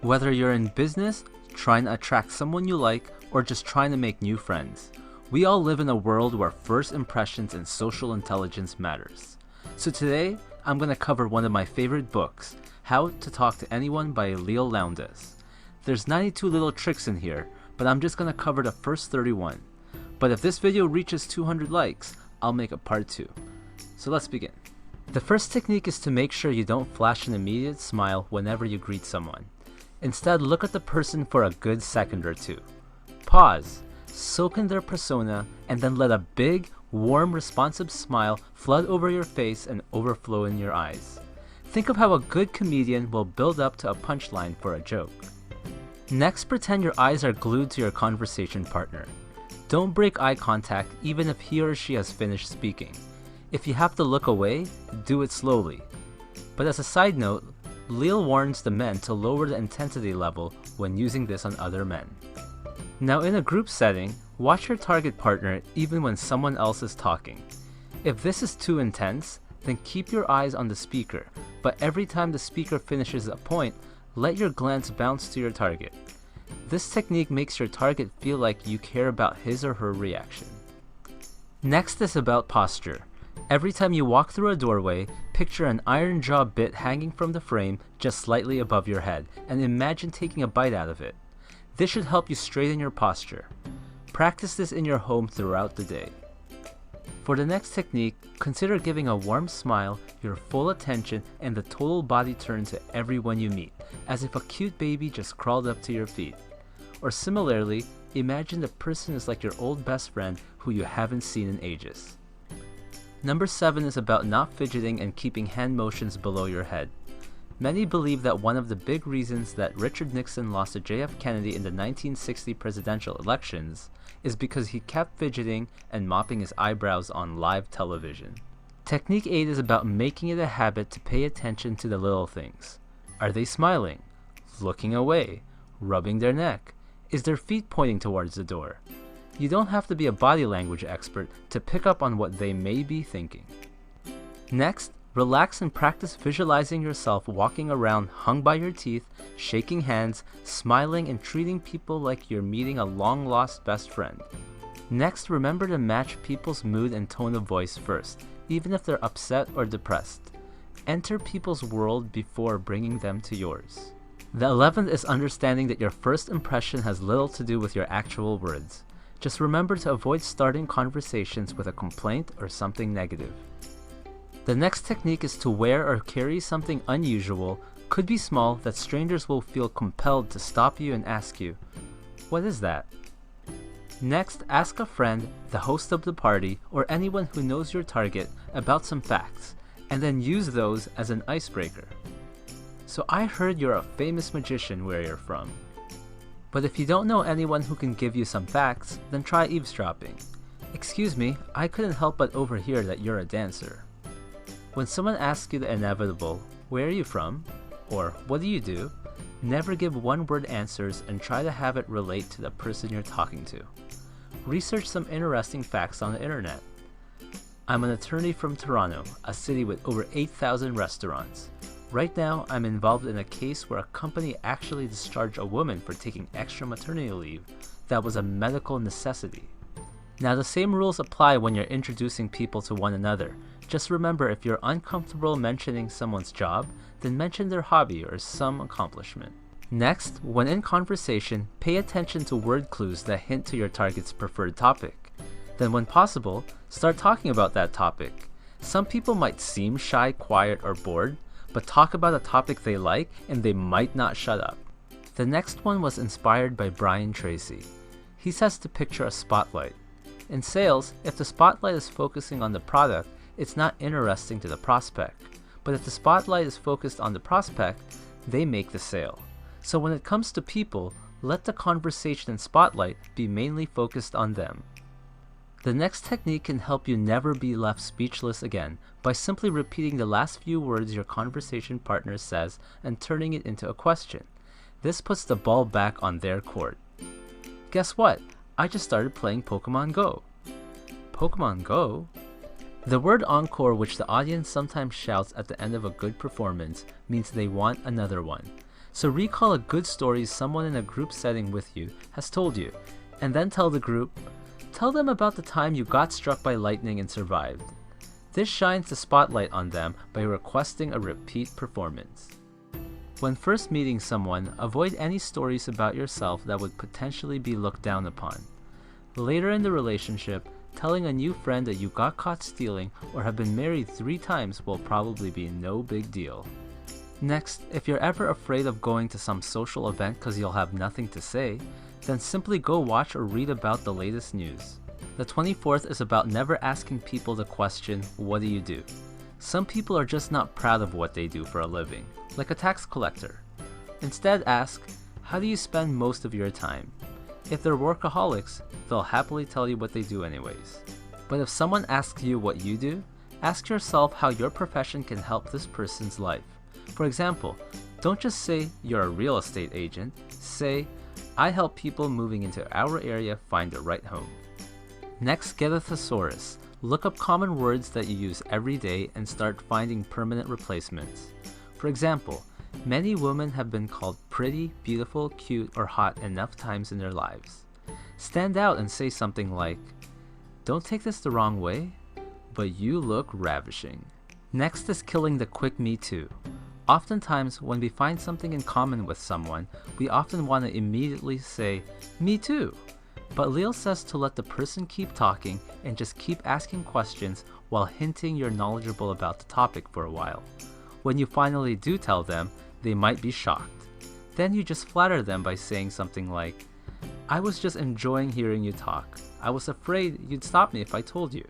Whether you're in business, trying to attract someone you like, or just trying to make new friends, we all live in a world where first impressions and social intelligence matters. So today, I'm going to cover one of my favorite books, How to Talk to Anyone by Leil Lowndes. There's 92 little tricks in here, but I'm just going to cover the first 31. But if this video reaches 200 likes, I'll make a part 2. So let's begin. The first technique is to make sure you don't flash an immediate smile whenever you greet someone. Instead, look at the person for a good second or two. Pause, soak in their persona, and then let a big, warm, responsive smile flood over your face and overflow in your eyes. Think of how a good comedian will build up to a punchline for a joke. Next, pretend your eyes are glued to your conversation partner. Don't break eye contact even if he or she has finished speaking. If you have to look away, do it slowly. But as a side note, Leil warns the men to lower the intensity level when using this on other men. Now in a group setting, watch your target partner even when someone else is talking. If this is too intense, then keep your eyes on the speaker, but every time the speaker finishes a point, let your glance bounce to your target. This technique makes your target feel like you care about his or her reaction. Next is about posture. Every time you walk through a doorway, picture an iron jaw bit hanging from the frame just slightly above your head, and imagine taking a bite out of it. This should help you straighten your posture. Practice this in your home throughout the day. For the next technique, consider giving a warm smile, your full attention, and the total body turn to everyone you meet, as if a cute baby just crawled up to your feet. Or similarly, imagine the person is like your old best friend who you haven't seen in ages. Number 7 is about not fidgeting and keeping hand motions below your head. Many believe that one of the big reasons that Richard Nixon lost to JF Kennedy in the 1960 presidential elections is because he kept fidgeting and mopping his eyebrows on live television. Technique 8 is about making it a habit to pay attention to the little things. Are they smiling? Looking away? Rubbing their neck? Is their feet pointing towards the door? You don't have to be a body language expert to pick up on what they may be thinking. Next, relax and practice visualizing yourself walking around hung by your teeth, shaking hands, smiling, and treating people like you're meeting a long-lost best friend. Next, remember to match people's mood and tone of voice first, even if they're upset or depressed. Enter people's world before bringing them to yours. The 11th is understanding that your first impression has little to do with your actual words. Just remember to avoid starting conversations with a complaint or something negative. The next technique is to wear or carry something unusual, could be small, that strangers will feel compelled to stop you and ask you, "What is that?" Next, ask a friend, the host of the party, or anyone who knows your target about some facts, and then use those as an icebreaker. "So I heard you're a famous magician where you're from." But if you don't know anyone who can give you some facts, then try eavesdropping. "Excuse me, I couldn't help but overhear that you're a dancer." When someone asks you the inevitable, "Where are you from?" or "What do you do?" never give one-word answers and try to have it relate to the person you're talking to. Research some interesting facts on the internet. I'm an attorney from Toronto, a city with over 8,000 restaurants. Right now, I'm involved in a case where a company actually discharged a woman for taking extra maternity leave that was a medical necessity. Now, the same rules apply when you're introducing people to one another. Just remember, if you're uncomfortable mentioning someone's job, then mention their hobby or some accomplishment. Next, when in conversation, pay attention to word clues that hint to your target's preferred topic. Then when possible, start talking about that topic. Some people might seem shy, quiet, or bored, but talk about a topic they like and they might not shut up. The next one was inspired by Brian Tracy. He says to picture a spotlight. In sales, if the spotlight is focusing on the product, it's not interesting to the prospect. But if the spotlight is focused on the prospect, they make the sale. So when it comes to people, let the conversation and spotlight be mainly focused on them. The next technique can help you never be left speechless again by simply repeating the last few words your conversation partner says and turning it into a question. This puts the ball back on their court. Guess what? I just started playing Pokemon Go. Pokemon Go? The word encore, which the audience sometimes shouts at the end of a good performance, means they want another one. So recall a good story someone in a group setting with you has told you, and then tell the group, tell them about the time you got struck by lightning and survived. This shines the spotlight on them by requesting a repeat performance. When first meeting someone, avoid any stories about yourself that would potentially be looked down upon. Later in the relationship, telling a new friend that you got caught stealing or have been married 3 times will probably be no big deal. Next, if you're ever afraid of going to some social event because you'll have nothing to say, then simply go watch or read about the latest news. The 24th is about never asking people the question, what do you do? Some people are just not proud of what they do for a living, like a tax collector. Instead ask, how do you spend most of your time? If they're workaholics, they'll happily tell you what they do anyways. But if someone asks you what you do, ask yourself how your profession can help this person's life. For example, don't just say you're a real estate agent, say, I help people moving into our area find the right home. Next, get a thesaurus. Look up common words that you use every day and start finding permanent replacements. For example, many women have been called pretty, beautiful, cute, or hot enough times in their lives. Stand out and say something like, don't take this the wrong way, but you look ravishing. Next is killing the quick me too. Oftentimes, when we find something in common with someone, we often want to immediately say, me too. But Leil says to let the person keep talking and just keep asking questions while hinting you're knowledgeable about the topic for a while. When you finally do tell them, they might be shocked. Then you just flatter them by saying something like, I was just enjoying hearing you talk. I was afraid you'd stop me if I told you.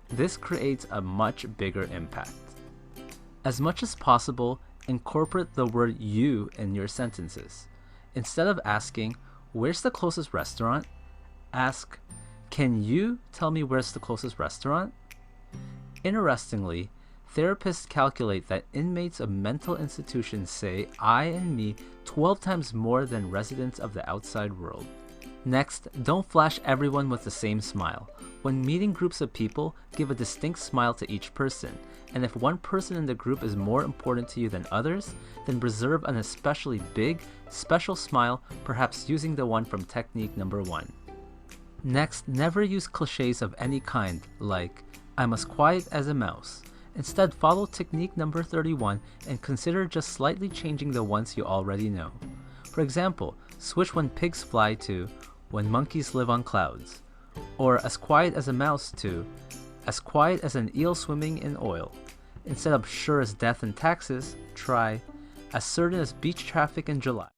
This creates a much bigger impact. As much as possible, incorporate the word you in your sentences. Instead of asking, where's the closest restaurant? Ask, can you tell me where's the closest restaurant? Interestingly, therapists calculate that inmates of mental institutions say I and me 12 times more than residents of the outside world. Next, don't flash everyone with the same smile. When meeting groups of people, give a distinct smile to each person, and if one person in the group is more important to you than others, then reserve an especially big, special smile, perhaps using the one from technique number 1. Next, never use cliches of any kind, like, I'm as quiet as a mouse. Instead, follow technique number 31 and consider just slightly changing the ones you already know. For example, switch when pigs fly to, when monkeys live on clouds. Or as quiet as a mouse to, as quiet as an eel swimming in oil. Instead of sure as death and taxes, try, as certain as beach traffic in July.